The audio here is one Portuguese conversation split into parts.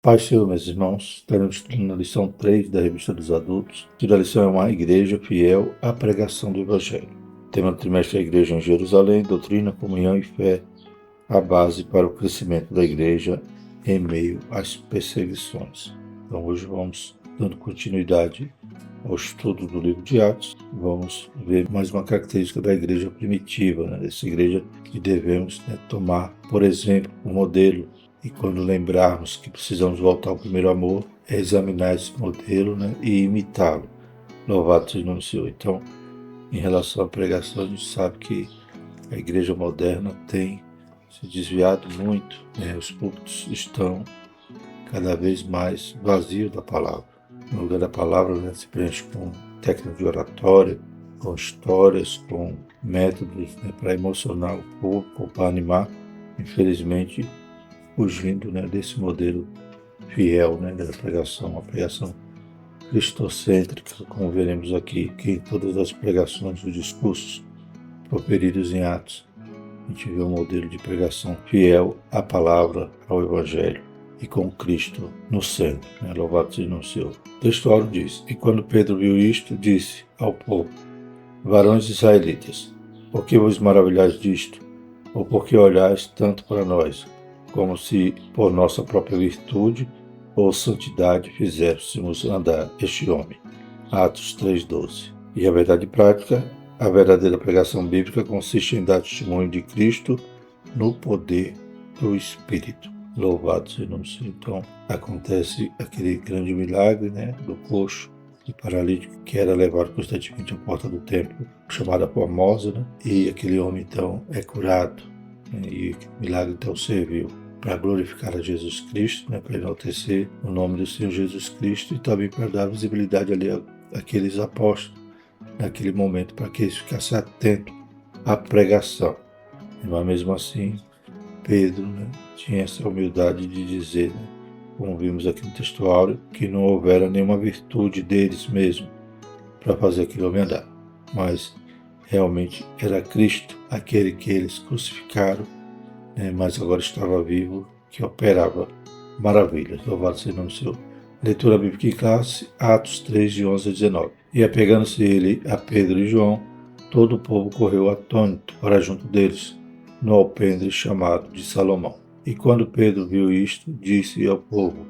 Paz Senhor, meus irmãos, estaremos estudando na lição 3 da Revista dos Adultos, que a lição é uma igreja fiel à pregação do Evangelho. O tema do trimestre é a Igreja em Jerusalém, doutrina, comunhão e fé, a base para o crescimento da igreja em meio às perseguições. Então hoje vamos dando continuidade ao estudo do livro de Atos, vamos ver mais uma característica da igreja primitiva, dessa igreja que devemos tomar, por exemplo, um modelo. E quando lembrarmos que precisamos voltar ao primeiro amor, é examinar esse modelo e imitá-lo. Louvado seja o nome do Senhor. Então, em relação à pregação, a gente sabe que a igreja moderna tem se desviado muito. Os púlpitos estão cada vez mais vazios da palavra. No lugar da palavra, se preenche com técnicas de oratória, com histórias, com métodos para emocionar o povo, para animar. Infelizmente, fugindo desse modelo fiel da pregação, uma pregação cristocêntrica, como veremos aqui, que em todas as pregações, os discursos proferidos em Atos, a gente vê um modelo de pregação fiel à palavra, ao Evangelho e com Cristo no centro. Louvado seja o nome do Senhor. O textuário diz: E quando Pedro viu isto, disse ao povo: Varões israelitas, por que vos maravilhais disto? Ou por que olhais tanto para nós, como se por nossa própria virtude ou santidade fizéssemos andar este homem? Atos 3,12. E a verdade prática, a verdadeira pregação bíblica consiste em dar testemunho de Cristo no poder do Espírito. Louvado seja o nome do Senhor. Então, acontece aquele grande milagre do coxo e paralítico que era levado constantemente à porta do templo, chamada Formosa, e aquele homem então é curado. E o milagre então serviu para glorificar a Jesus Cristo, para enaltecer o nome do Senhor Jesus Cristo e também para dar visibilidade ali àqueles apóstolos naquele momento, para que eles ficassem atentos à pregação. Mas mesmo assim, Pedro tinha essa humildade de dizer, como vimos aqui no textuário, que não houvera nenhuma virtude deles mesmo para fazer aquele homem andar, mas realmente era Cristo, aquele que eles crucificaram, mas agora estava vivo, que operava maravilhas. Louvado seja o nome do Senhor. Leitura bíblica em classe, Atos 3, de 11 a 19. E apegando-se ele a Pedro e João, todo o povo correu atônito para junto deles, no alpendre chamado de Salomão. E quando Pedro viu isto, disse ao povo: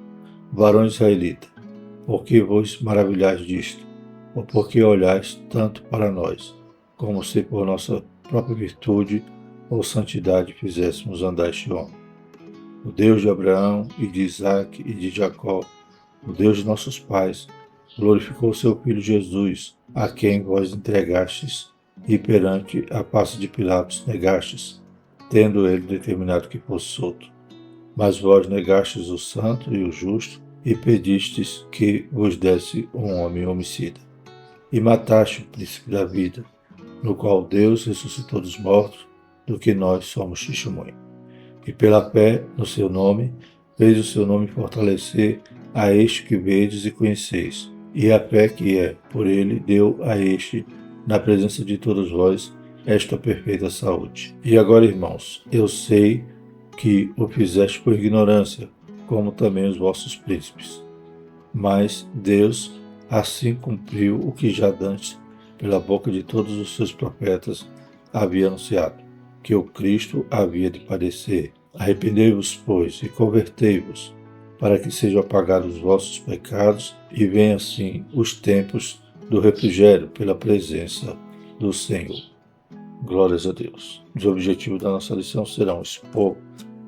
Varões israelitas, por que vos maravilhais disto? Ou por que olhais tanto para nós, como se por nossa própria virtude ou santidade fizéssemos andar este homem? O Deus de Abraão e de Isaque e de Jacó, o Deus de nossos pais, glorificou o seu Filho Jesus, a quem vós entregastes e perante a face de Pilatos negastes, tendo ele determinado que fosse solto. Mas vós negastes o santo e o justo e pedistes que vos desse um homem homicida. E mataste o príncipe da vida, no qual Deus ressuscitou dos mortos, do que nós somos testemunho. E pela fé no seu nome, fez o seu nome fortalecer a este que vedes e conheceis. E a fé que é por ele deu a este, na presença de todos vós, esta perfeita saúde. E agora, irmãos, eu sei que o fizeste por ignorância, como também os vossos príncipes. Mas Deus assim cumpriu o que já dantes, pela boca de todos os seus profetas, havia anunciado, que o Cristo havia de padecer. Arrependei-vos, pois, e convertei-vos, para que sejam apagados os vossos pecados e venham assim os tempos do refrigério pela presença do Senhor. Glórias a Deus. Os objetivos da nossa lição serão expor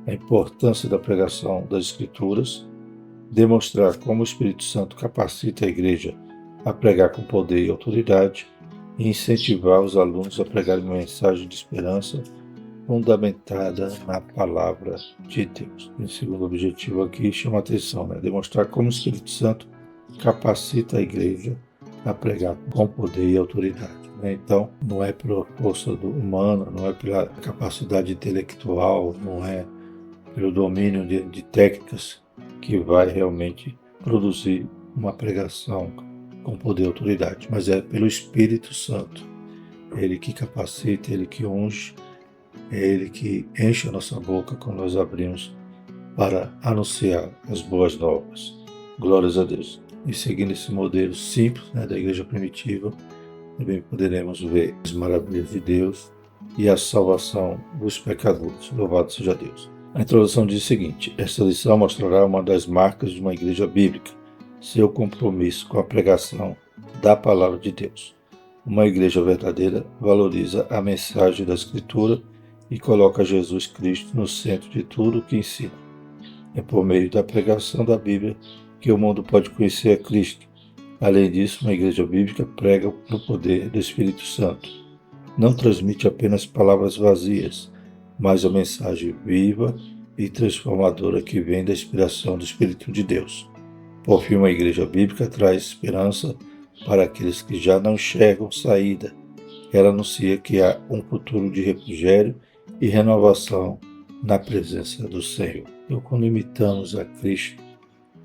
a importância da pregação das Escrituras, demonstrar como o Espírito Santo capacita a igreja a pregar com poder e autoridade e incentivar os alunos a pregar uma mensagem de esperança fundamentada na palavra de Deus. O segundo objetivo aqui chama a atenção, demonstrar como o Espírito Santo capacita a igreja a pregar com poder e autoridade. Então, não é pela força humana, não é pela capacidade intelectual, não é pelo domínio de técnicas que vai realmente produzir uma pregação com poder e autoridade, mas é pelo Espírito Santo. Ele que capacita, ele que unge, é Ele que enche a nossa boca quando nós abrimos para anunciar as boas novas. Glórias a Deus. E seguindo esse modelo simples, né, da igreja primitiva, também poderemos ver as maravilhas de Deus e a salvação dos pecadores. Louvado seja Deus. A introdução diz o seguinte: esta lição mostrará uma das marcas de uma igreja bíblica, seu compromisso com a pregação da palavra de Deus. Uma igreja verdadeira valoriza a mensagem da Escritura e coloca Jesus Cristo no centro de tudo o que ensina. É por meio da pregação da Bíblia que o mundo pode conhecer a Cristo. Além disso, uma igreja bíblica prega no poder do Espírito Santo. Não transmite apenas palavras vazias, mas a mensagem viva e transformadora que vem da inspiração do Espírito de Deus. Por fim, uma igreja bíblica traz esperança para aqueles que já não enxergam saída. Ela anuncia que há um futuro de refrigério e renovação na presença do Senhor. Então, quando imitamos a Cristo,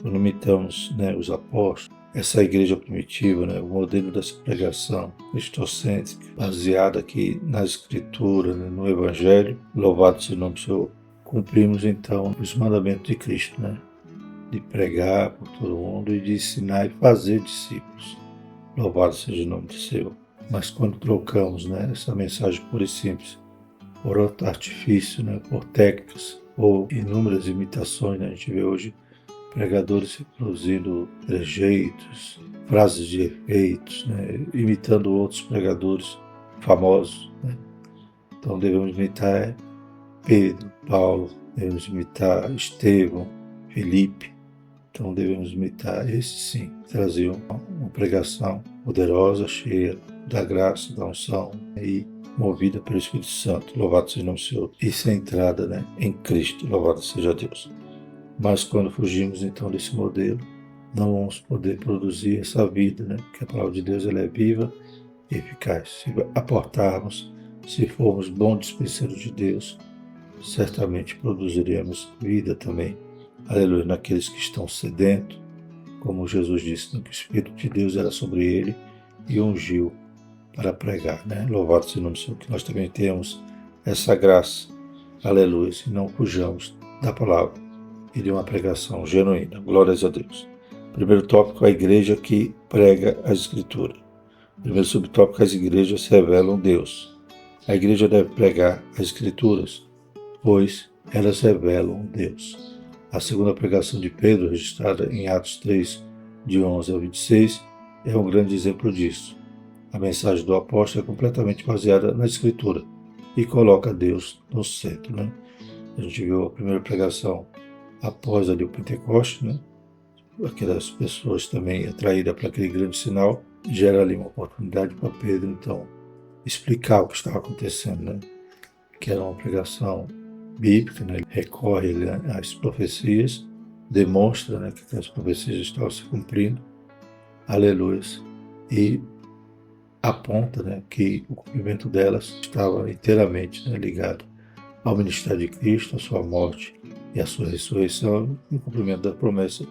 quando imitamos, os apóstolos, essa igreja primitiva, o modelo dessa pregação cristocêntrica, baseada aqui na Escritura, no Evangelho, louvado seja o nome do Senhor, cumprimos então os mandamentos de Cristo, de pregar por todo mundo e de ensinar e fazer discípulos. Louvado seja o nome do Senhor. Mas quando trocamos essa mensagem pura e simples por outro artifício, por técnicas ou inúmeras imitações, a gente vê hoje pregadores reproduzindo trejeitos, frases de efeitos, imitando outros pregadores famosos. Então devemos imitar Pedro, Paulo, devemos imitar Estevão, Felipe. Então devemos imitar esses sim, trazer uma pregação poderosa, cheia da graça, da unção e movida pelo Espírito Santo. Louvado seja o nome do Senhor. E centrada em Cristo. Louvado seja Deus. Mas quando fugimos então desse modelo, não vamos poder produzir essa vida, porque a palavra de Deus ela é viva e eficaz. Se aportarmos, se formos bons dispenseiros de Deus, certamente produziremos vida também. Aleluia, naqueles que estão sedentos, como Jesus disse, que o Espírito de Deus era sobre ele e ungiu para pregar. Louvado seja o nome do Senhor, que nós também temos essa graça. Aleluia, e não fujamos da palavra e de uma pregação genuína. Glórias a Deus. Primeiro tópico, a igreja que prega a Escritura. Primeiro subtópico, as igrejas revelam Deus. A igreja deve pregar as Escrituras, pois elas revelam Deus. A segunda pregação de Pedro, registrada em Atos 3, de 11 a 26, é um grande exemplo disso. A mensagem do apóstolo é completamente baseada na Escritura e coloca Deus no centro. A gente viu a primeira pregação após ali o Pentecostes, aquelas pessoas também atraídas para aquele grande sinal, gera ali uma oportunidade para Pedro, então, explicar o que estava acontecendo, que era uma pregação bíblica, ele recorre às profecias, demonstra que aquelas profecias estavam se cumprindo, aleluia, e aponta que o cumprimento delas estava inteiramente ligado ao ministério de Cristo, à sua morte e à sua ressurreição, e o cumprimento da promessa,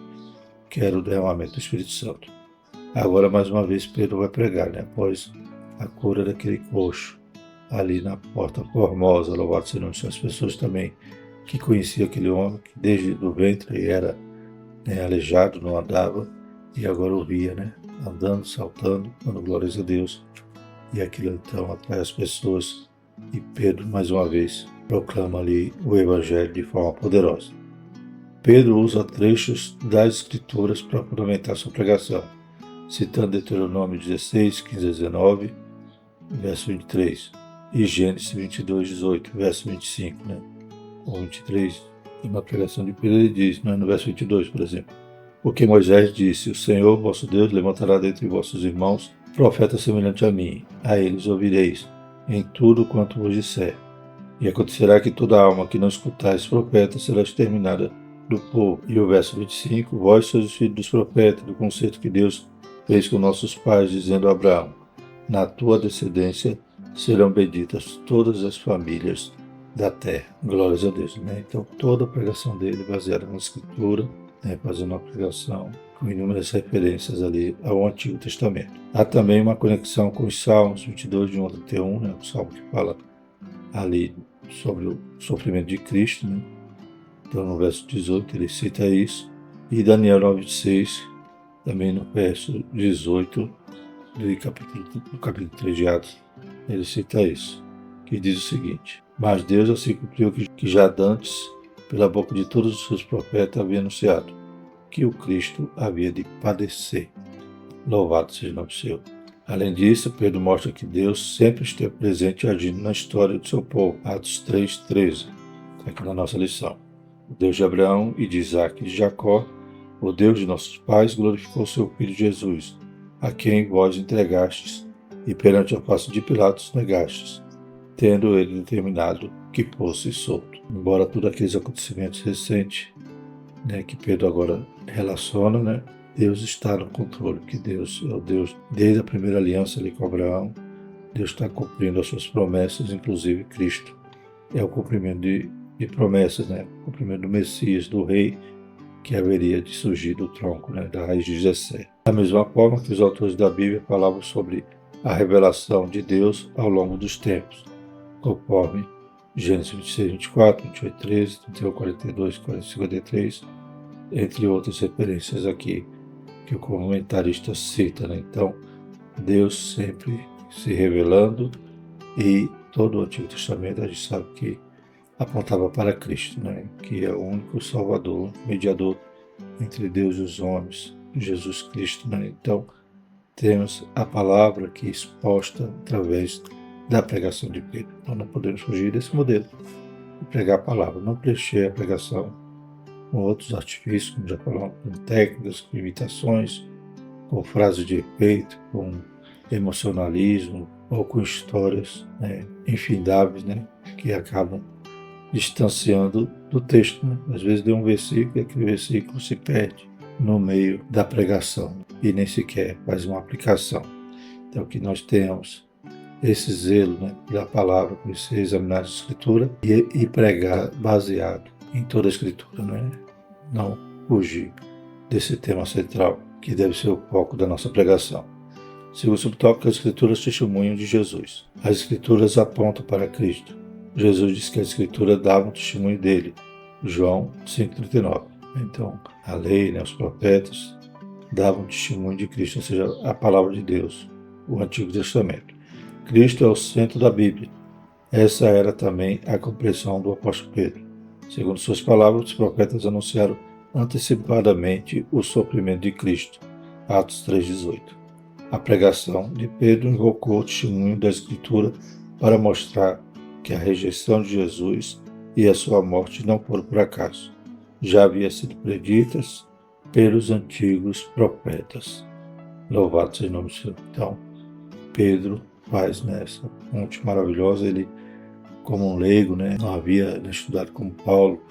que era o derramamento do Espírito Santo. Agora, mais uma vez, Pedro vai pregar, após a cura daquele coxo, ali na Porta Formosa, louvado seja o nome do Senhor. As pessoas também que conheciam aquele homem, que desde o ventre era aleijado, não andava, e agora o via, andando, saltando, dando glórias a Deus. E aquilo então atrai as pessoas, e Pedro, mais uma vez, proclama ali o Evangelho de forma poderosa. Pedro usa trechos das Escrituras para fundamentar sua pregação, citando Deuteronômio 16, 15 a 19, verso 23, e Gênesis 22, 18, verso 25, ou 23, na pregação de Pedro ele diz, no verso 22, por exemplo, porque Moisés disse, o Senhor, vosso Deus, levantará dentre vossos irmãos profeta semelhante a mim, a eles ouvireis, em tudo quanto vos disser. E acontecerá que toda alma que não escutar esse profeta será exterminada do povo. E o verso 25, vós sois os filhos dos profetas, do concerto que Deus fez com nossos pais, dizendo a Abraão, na tua descendência serão benditas todas as famílias da terra. Glórias a Deus. Então, toda a pregação dele baseada na Escritura, fazendo uma pregação com inúmeras referências ali ao Antigo Testamento. Há também uma conexão com os Salmos 22, de 1 a 31, o salmo que fala ali sobre o sofrimento de Cristo, Então, no verso 18, ele cita isso. E Daniel 9,6, também no verso 18 do capítulo 3 de Atos, ele cita isso, que diz o seguinte: mas Deus assim cumpriu que já dantes, pela boca de todos os seus profetas, havia anunciado que o Cristo havia de padecer. Louvado seja o nome do Senhor. Além disso, Pedro mostra que Deus sempre esteve presente e agindo na história do seu povo. Atos 3,13, aqui na nossa lição. O Deus de Abraão e de Isaac e de Jacó, o Deus de nossos pais, glorificou seu Filho Jesus, a quem vós entregastes, e perante a face de Pilatos negastes, tendo ele determinado que fosse solto. Embora todos aqueles acontecimentos recentes, que Pedro agora relaciona, Deus está no controle, que Deus é o Deus, desde a primeira aliança ali com Abraão, Deus está cumprindo as suas promessas, inclusive Cristo. É o cumprimento de promessas, o cumprimento do Messias, do rei, que haveria de surgir do tronco, da raiz de Jessé. Da mesma forma que os autores da Bíblia falavam sobre a revelação de Deus ao longo dos tempos, conforme Gênesis 26, 24, 28, 13, 31, 42, 45, 53, entre outras referências aqui que o comentarista cita. Então, Deus sempre se revelando, e todo o Antigo Testamento a gente sabe que apontava para Cristo, que é o único Salvador, mediador entre Deus e os homens, Jesus Cristo. Então, temos a palavra aqui exposta através da pregação de Pedro. Então, não podemos fugir desse modelo de pregar a palavra, não preencher a pregação com outros artifícios, como já falamos, com técnicas, com imitações, com frases de efeito, com emocionalismo ou com histórias infindáveis, que acabam distanciando do texto. Às vezes de um versículo, e aquele versículo se perde no meio da pregação e nem sequer faz uma aplicação. Então, que nós tenhamos esse zelo pela palavra, conhecer, examinar a Escritura e pregar baseado em toda a Escritura, não fugir desse tema central, que deve ser o foco da nossa pregação. Segundo subtópico, as Escrituras testemunham de Jesus. As Escrituras apontam para Cristo. Jesus disse que a Escritura dava um testemunho dele. João 5,39. Então, a lei, os profetas davam um testemunho de Cristo, ou seja, a palavra de Deus, o Antigo Testamento. Cristo é o centro da Bíblia. Essa era também a compreensão do apóstolo Pedro. Segundo suas palavras, os profetas anunciaram antecipadamente o sofrimento de Cristo. Atos 3,18. A pregação de Pedro invocou o testemunho da Escritura para mostrar que a rejeição de Jesus e a sua morte não foram por acaso. Já havia sido preditas pelos antigos profetas. Louvado seja o nome do Senhor. Então, Pedro faz essa fonte maravilhosa. Ele, como um leigo, não havia estudado como Paulo,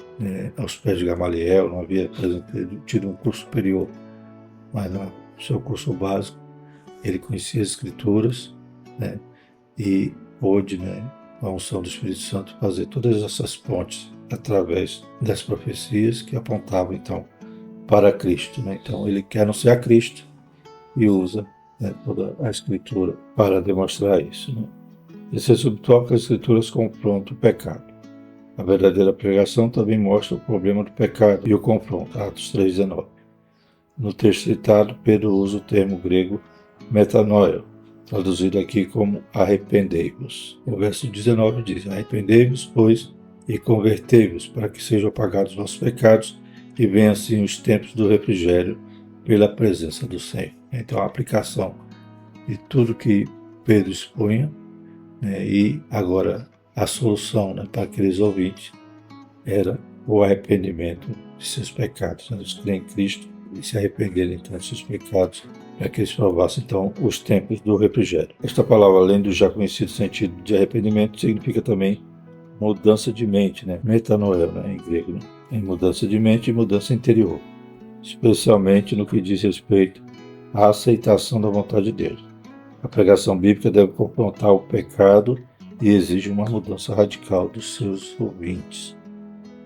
aos pés de Gamaliel, não havia, por exemplo, tido um curso superior, mas no seu curso básico ele conhecia as Escrituras, e pôde, com a unção do Espírito Santo, fazer todas essas pontes através das profecias que apontavam então para Cristo. Então ele quer anunciar Cristo e usa toda a Escritura para demonstrar isso. Esse subtópico, as Escrituras confrontam o pecado. A verdadeira pregação também mostra o problema do pecado e o confronto. Atos 3,19. No texto citado, Pedro usa o termo grego metanoia, traduzido aqui como arrependei-vos. O verso 19 diz: arrependei-vos, pois, e convertei-vos, para que sejam apagados os vossos pecados e venham assim os tempos do refrigério pela presença do Senhor. Então, a aplicação de tudo que Pedro expunha, e agora a solução para aqueles ouvintes era o arrependimento de seus pecados. Eles creem em Cristo e se arrependerem então de seus pecados, para que eles provassem então os tempos do refrigério. Esta palavra, além do já conhecido sentido de arrependimento, significa também mudança de mente, metanoia, em grego, em mudança de mente e mudança interior, especialmente no que diz respeito à aceitação da vontade de Deus. A pregação bíblica deve confrontar o pecado e exige uma mudança radical dos seus ouvintes.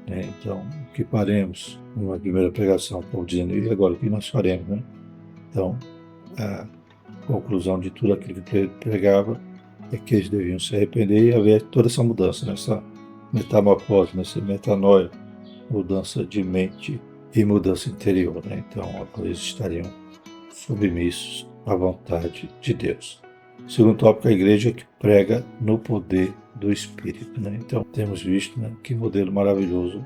Então, o que faremos? Numa primeira pregação, Paulo dizendo, e agora o que nós faremos? Então, a conclusão de tudo aquilo que ele pregava é que eles deviam se arrepender e haver toda essa mudança, nessa metamorfose, nessa metanoia, mudança de mente e mudança interior, né? Então, eles estariam submissos à vontade de Deus. Segundo tópico, a igreja que prega no poder do Espírito, né? Então, temos visto, né, que modelo maravilhoso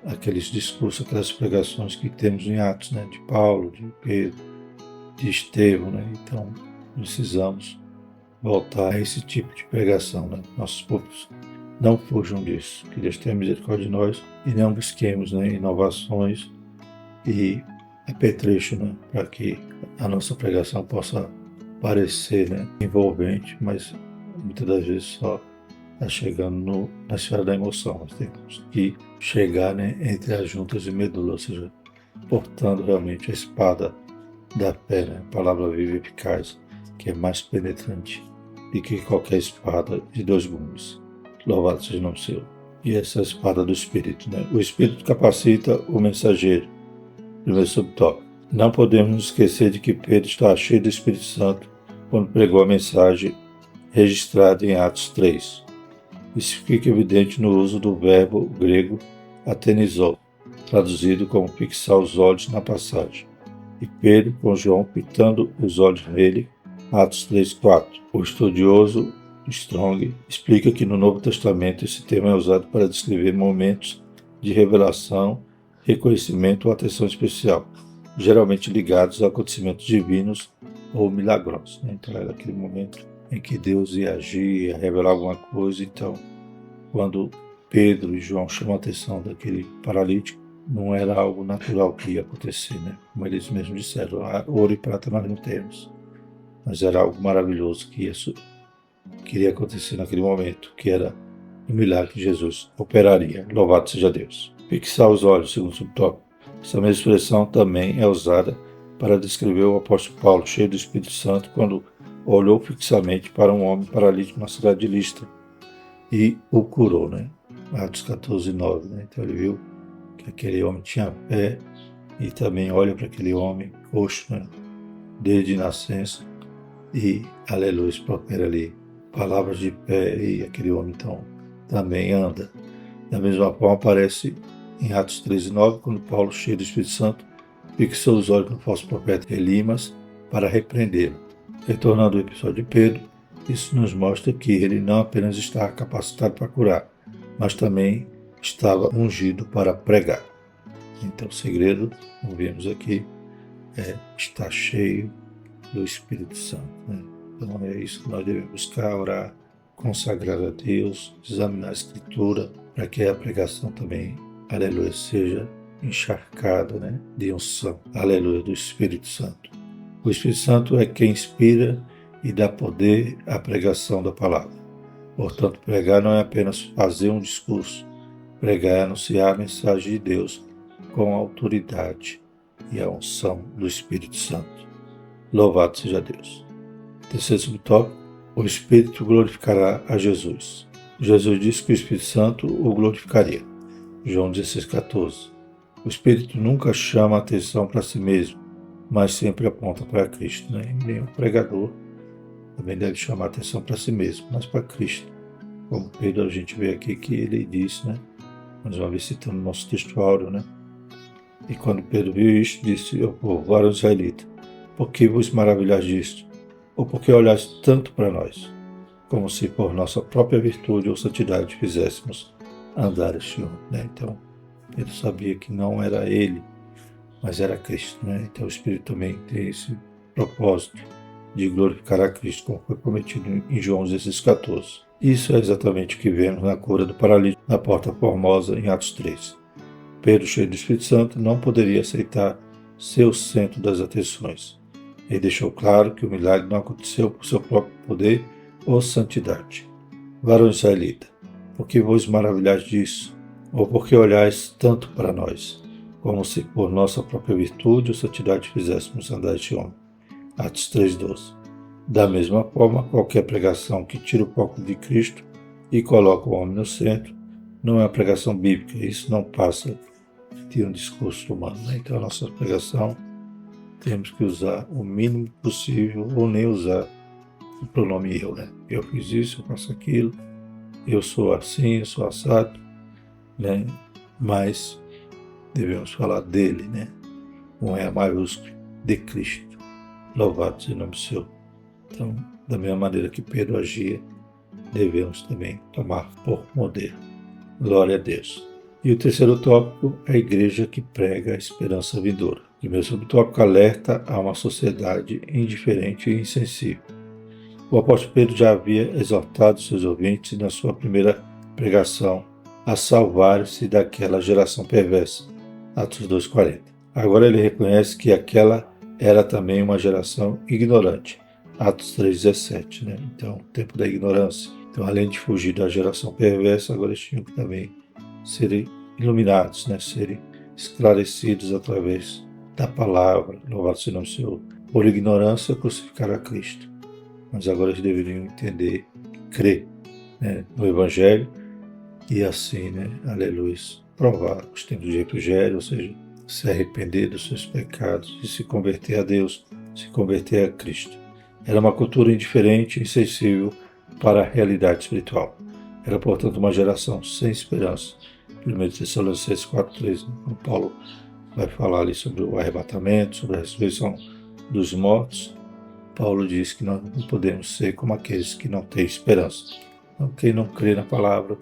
aqueles discursos, aquelas pregações que temos em Atos, né, de Paulo, de Pedro, de Estevão, né? Então, precisamos voltar a esse tipo de pregação, né? Nossos povos não fujam disso. Que Deus tenha misericórdia de nós e não busquemos, né, inovações e apetrecho, né, para que a nossa pregação possa parecer, né, envolvente, mas muitas das vezes só está chegando na esfera da emoção. Nós temos que chegar, né, entre as juntas e medula, ou seja, portando realmente a espada da fé, né, a palavra viva e eficaz, que é mais penetrante do que qualquer espada de dois gumes. Louvado seja o nome do Senhor. E essa é a espada do Espírito, né? O Espírito capacita o mensageiro. Primeiro subtópico. Não podemos nos esquecer de que Pedro estava cheio do Espírito Santo quando pregou a mensagem registrada em Atos 3. Isso fica evidente no uso do verbo grego atenizou, traduzido como fixar os olhos na passagem. E Pedro, com João, fitando os olhos nele, Atos 3:4. O estudioso Strong explica que no Novo Testamento esse termo é usado para descrever momentos de revelação, reconhecimento ou atenção especial, geralmente ligados a acontecimentos divinos ou milagrosos. Então era aquele momento em que Deus ia agir, ia revelar alguma coisa. Então, quando Pedro e João chamam a atenção daquele paralítico, não era algo natural que ia acontecer, né? Como eles mesmos disseram, ouro e prata nós não temos. Mas era algo maravilhoso que iria acontecer naquele momento, que era o milagre que Jesus operaria. Louvado seja Deus. Fixar os olhos, segundo o subtópico. Essa mesma expressão também é usada para descrever o apóstolo Paulo, cheio do Espírito Santo, quando olhou fixamente para um homem paralítico na cidade de Listra e o curou, né? Atos 14:9, né? Então ele viu que aquele homem tinha fé e também olha para aquele homem coxo, né, desde nascença, e aleluia, profere ali palavras de fé, e aquele homem então também anda. Da mesma forma aparece em Atos 13:9, quando Paulo, cheio do Espírito Santo, fixou os olhos no falso profeta Elimas para repreendê-lo. Retornando ao episódio de Pedro, isso nos mostra que ele não apenas estava capacitado para curar, mas também estava ungido para pregar. Então o segredo, como vemos aqui, é estar cheio do Espírito Santo, né? Então é isso que nós devemos buscar, orar, consagrar a Deus, examinar a Escritura, para que a pregação também, aleluia, seja encharcada, né, de unção, aleluia, do Espírito Santo. O Espírito Santo é quem inspira e dá poder à pregação da palavra. Portanto, pregar não é apenas fazer um discurso, pregar é anunciar a mensagem de Deus com a autoridade e a unção do Espírito Santo. Louvado seja Deus. Terceiro subtópico, o Espírito glorificará a Jesus. Jesus disse que o Espírito Santo o glorificaria. João 16:14. O Espírito nunca chama a atenção para si mesmo, mas sempre aponta para Cristo, né? E nenhum pregador também deve chamar a atenção para si mesmo, mas para Cristo. Como Pedro, a gente vê aqui que ele disse, né? Mais uma vez citando o nosso texto áureo, né? E quando Pedro viu isto, disse ao povo, varão israelita, por que vos maravilhais disto? Ou por que olhais tanto para nós? Como se por nossa própria virtude ou santidade fizéssemos andar este homem, né? Então, Pedro sabia que não era ele, mas era Cristo, né? Então o Espírito também tem esse propósito de glorificar a Cristo, como foi prometido em João 16:14. Isso é exatamente o que vemos na cura do paralítico na Porta Formosa, em Atos 3. Pedro, cheio do Espírito Santo, não poderia aceitar ser o centro das atenções. Ele deixou claro que o milagre não aconteceu por seu próprio poder ou santidade. Varão israelita, por que vos maravilhais disso? Ou por que olhais tanto para nós, como se por nossa própria virtude ou santidade fizéssemos andar este homem? Atos 3:12. Da mesma forma, qualquer pregação que tira o foco de Cristo e coloca o homem no centro não é uma pregação bíblica. Isso não passa de um discurso humano, né? Então a nossa pregação temos que usar o mínimo possível ou nem usar o pronome eu, né? Eu fiz isso, eu faço aquilo, eu sou assim, eu sou assado, né? mas devemos falar dele, né? Com E maiúsculo, de Cristo. Louvado seja o nome do Senhor. Então, da mesma maneira que Pedro agia, devemos também tomar por modelo. Glória a Deus. E o terceiro tópico é a igreja que prega a esperança vindoura. O primeiro subtópico alerta a uma sociedade indiferente e insensível. O apóstolo Pedro já havia exortado seus ouvintes na sua primeira pregação a salvar-se daquela geração perversa. Atos 2,40. Agora ele reconhece que aquela era também uma geração ignorante. Atos 3,17. Né? Então, o tempo da ignorância. Então, além de fugir da geração perversa, agora eles tinham que também serem iluminados, né? Serem esclarecidos através da palavra. Louvado seja o nome do Senhor. Por ignorância, crucificaram a Cristo. Mas agora eles deveriam entender, crer, né, no Evangelho e assim, né, aleluia, provar os tempos de refrigério, ou seja, se arrepender dos seus pecados e se converter a Deus, se converter a Cristo. Era uma cultura indiferente e insensível para a realidade espiritual. Era, portanto, uma geração sem esperança. 1 Tessalonicenses 4,3, quando Paulo vai falar ali sobre o arrebatamento, sobre a ressurreição dos mortos, Paulo diz que nós não podemos ser como aqueles que não têm esperança. Então, quem não crê na palavra,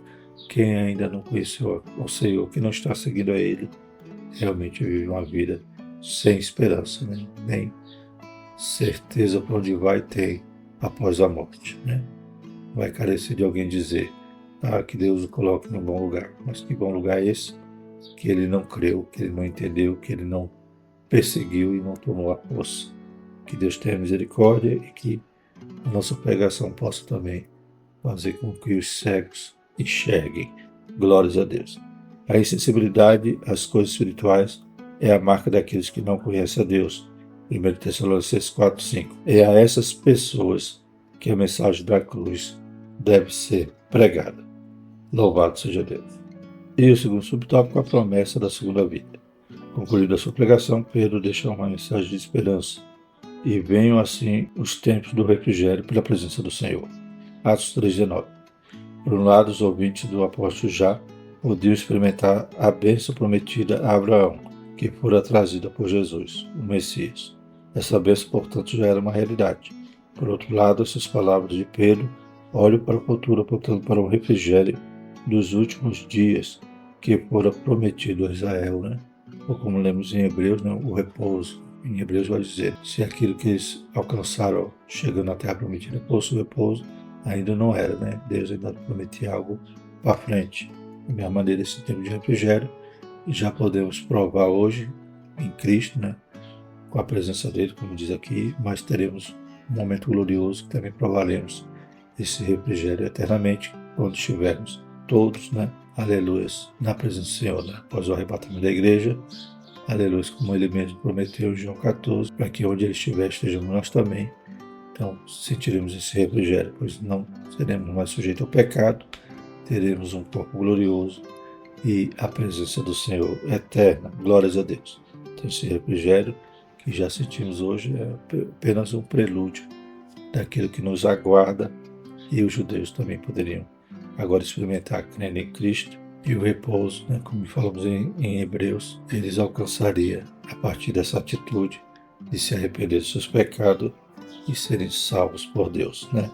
quem ainda não conheceu o Senhor, que não está seguindo a Ele, realmente vive uma vida sem esperança, né? Nem certeza para onde vai ter após a morte. Né? Vai carecer de alguém dizer que Deus o coloque num bom lugar. Mas que bom lugar é esse? Que ele não creu, que ele não entendeu, que ele não perseguiu e não tomou a posse. Que Deus tenha misericórdia e que a nossa pregação possa também fazer com que os cegos enxerguem. Glórias a Deus. A insensibilidade às coisas espirituais é a marca daqueles que não conhecem a Deus. 1 Tessalonicenses 4,5. É a essas pessoas que a mensagem da cruz deve ser pregada. Louvado seja Deus. E o segundo subtópico, a promessa da segunda vida. Concluída a sua pregação, Pedro deixa uma mensagem de esperança. E venham assim os tempos do refrigério pela presença do Senhor. Atos 3,19. Por um lado, os ouvintes do apóstolo já podiam experimentar a bênção prometida a Abraão, que fora trazida por Jesus, o Messias. Essa bênção, portanto, já era uma realidade. Por outro lado, essas palavras de Pedro olham para o futuro, apontando para o refrigério dos últimos dias que fora prometido a Israel, né? Ou como lemos em Hebreus, né? O repouso. Em Hebreus vai dizer, se aquilo que eles alcançaram chegando à terra prometida fosse o repouso, ainda não era, né? Deus ainda prometia algo para frente. Da mesma maneira, esse tempo de refrigério, já podemos provar hoje em Cristo, né? Com a presença dele, como diz aqui, mas teremos um momento glorioso que também provaremos esse refrigério eternamente, quando estivermos todos, né? Aleluias, na presença do Senhor, né? Após o arrebatamento da igreja, aleluia, como ele mesmo prometeu em João 14, para que onde ele estiver, estejamos nós também. Então, sentiremos esse refrigério, pois não seremos mais sujeitos ao pecado, teremos um corpo glorioso e a presença do Senhor eterna. Glórias a Deus. Então, esse refrigério que já sentimos hoje é apenas um prelúdio daquilo que nos aguarda, e os judeus também poderiam agora experimentar crendo em Cristo. E o repouso, né, como falamos em Hebreus, eles alcançariam a partir dessa atitude de se arrepender dos seus pecados e serem salvos por Deus. Né?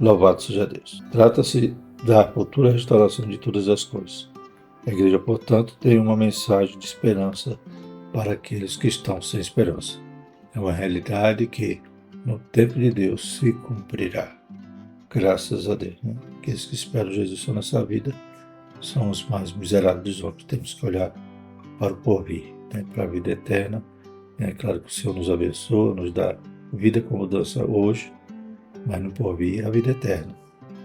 Louvado seja Deus. Trata-se da futura restauração de todas as coisas. A igreja, portanto, tem uma mensagem de esperança para aqueles que estão sem esperança. É uma realidade que, no tempo de Deus, se cumprirá. Graças a Deus. Né? Aqueles que esperam Jesus só nessa vida são os mais miseráveis dos outros. Temos que olhar para o porvir, né? Para a vida eterna. É claro que o Senhor nos abençoa, nos dá vida com mudança hoje, mas no porvir é a vida eterna.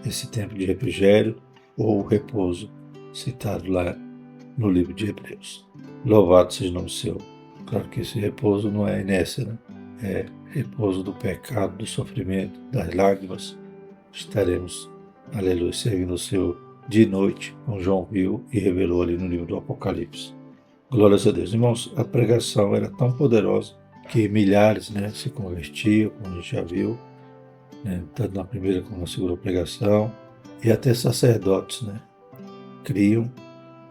Esse tempo de refrigério ou repouso citado lá no livro de Hebreus. Louvado seja o nome do Senhor. Claro que esse repouso não é inércia, né? É repouso do pecado, do sofrimento, das lágrimas. Estaremos, aleluia, servindo o Senhor de noite, como João viu e revelou ali no livro do Apocalipse. Glórias a Deus. Irmãos, a pregação era tão poderosa que milhares, né, se convertiam, como a gente já viu, né, tanto na primeira como na segunda pregação, e até sacerdotes, né, criam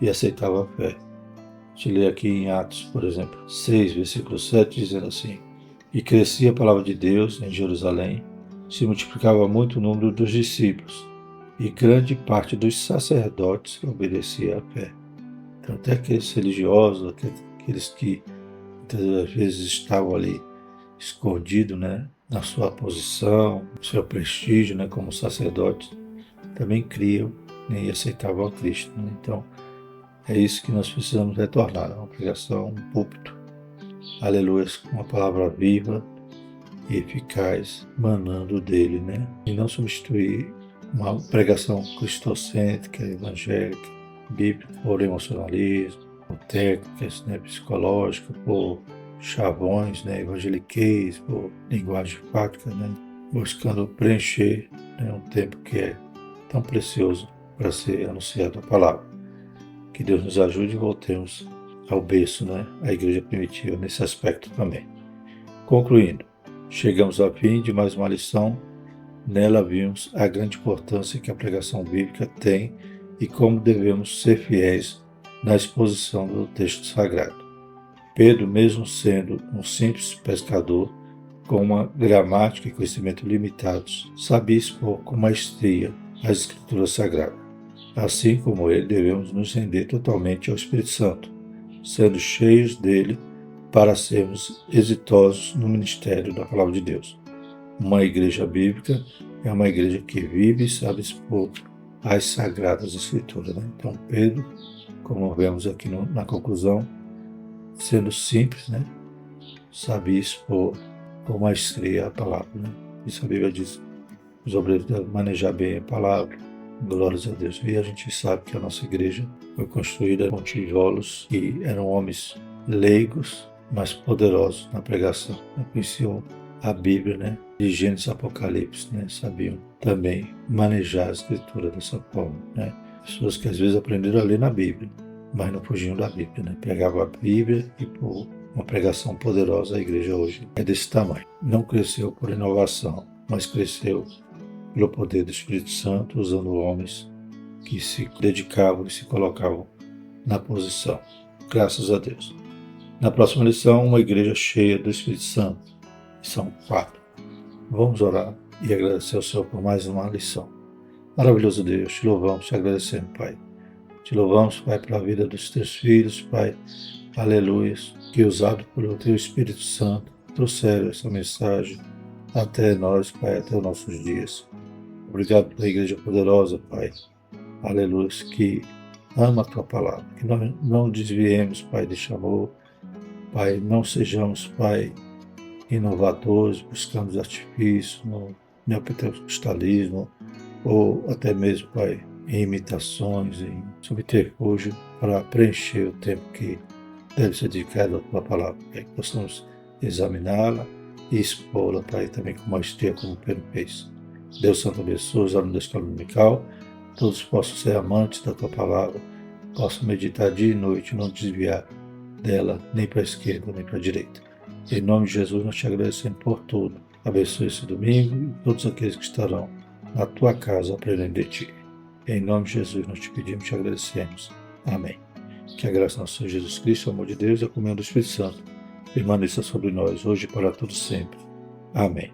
e aceitavam a fé. Se lê aqui em Atos, por exemplo, 6, versículo 7, dizendo assim: E crescia a palavra de Deus em Jerusalém, se multiplicava muito o número dos discípulos, e grande parte dos sacerdotes obedecia à fé. Então, até aqueles religiosos, aqueles que muitas vezes estavam ali escondidos, né, na sua posição, no seu prestígio, né, como sacerdotes, também criam, né, e aceitavam a Cristo. Né? Então, é isso que nós precisamos retornar, uma pregação, um púlpito, aleluia, com uma palavra viva e eficaz, manando dele, né? E não substituir uma pregação cristocêntrica, evangélica, bíblica, por emocionalismo, por técnicas, né, psicológicas, por chavões, né, evangeliquez, por linguagem fática, né, buscando preencher, né, um tempo que é tão precioso para ser anunciado a palavra. Que Deus nos ajude e voltemos ao berço, né, à igreja primitiva nesse aspecto também. Concluindo, chegamos ao fim de mais uma lição. Nela vimos a grande importância que a pregação bíblica tem e como devemos ser fiéis na exposição do texto sagrado. Pedro, mesmo sendo um simples pescador, com uma gramática e conhecimento limitados, sabia expor com maestria as escrituras sagradas. Assim como ele, devemos nos render totalmente ao Espírito Santo, sendo cheios dele para sermos exitosos no ministério da Palavra de Deus. Uma igreja bíblica é uma igreja que vive e sabe expor as Sagradas Escrituras. Né? Então, Pedro, como vemos aqui na conclusão, sendo simples, né? Sabia expor com maestria a palavra. Né? Isso a Bíblia diz. Os obreiros devem manejar bem a palavra. Glórias a Deus. E a gente sabe que a nossa igreja foi construída com tijolos que eram homens leigos, mas poderosos na pregação. Conheciam a Bíblia, né? De Gênesis a Apocalipse, né? Sabiam também manejar a escritura dessa forma, né? Pessoas que às vezes aprenderam a ler na Bíblia, mas não fugiam da Bíblia, né? Pregavam a Bíblia e por uma pregação poderosa a igreja hoje é desse tamanho. Não cresceu por inovação, mas cresceu pelo poder do Espírito Santo, usando homens que se dedicavam e se colocavam na posição. Graças a Deus. Na próxima lição, uma igreja cheia do Espírito Santo. Lição 4. Vamos orar e agradecer ao Senhor por mais uma lição. Maravilhoso Deus, te louvamos, te agradecemos, Pai. Te louvamos, Pai, pela vida dos teus filhos, Pai. Aleluia, que usado pelo teu Espírito Santo, trouxeram essa mensagem até nós, Pai, até os nossos dias. Obrigado pela igreja poderosa, Pai. Aleluia, que ama a tua palavra. Que nós não desviemos, Pai, deste amor. Pai, não sejamos, Pai, inovadores, buscando artifícios no neopentecostalismo, ou até mesmo, Pai, em imitações, em subterfúgio, para preencher o tempo que deve ser dedicado à tua palavra. Que possamos examiná-la e expô-la, Pai, também com maestria, como Pedro fez. Deus Santo abençoe os alunos da escola dominical, todos possam ser amantes da tua palavra, possam meditar dia e noite, não desviar dela nem para a esquerda nem para a direita. Em nome de Jesus, nós te agradecemos por tudo. Abençoe esse domingo e todos aqueles que estarão na tua casa aprendendo de ti. Em nome de Jesus, nós te pedimos e te agradecemos. Amém. Que a graça do nosso Senhor Jesus Cristo, o amor de Deus e a comunhão do Espírito Santo permaneça sobre nós, hoje e para todos sempre. Amém.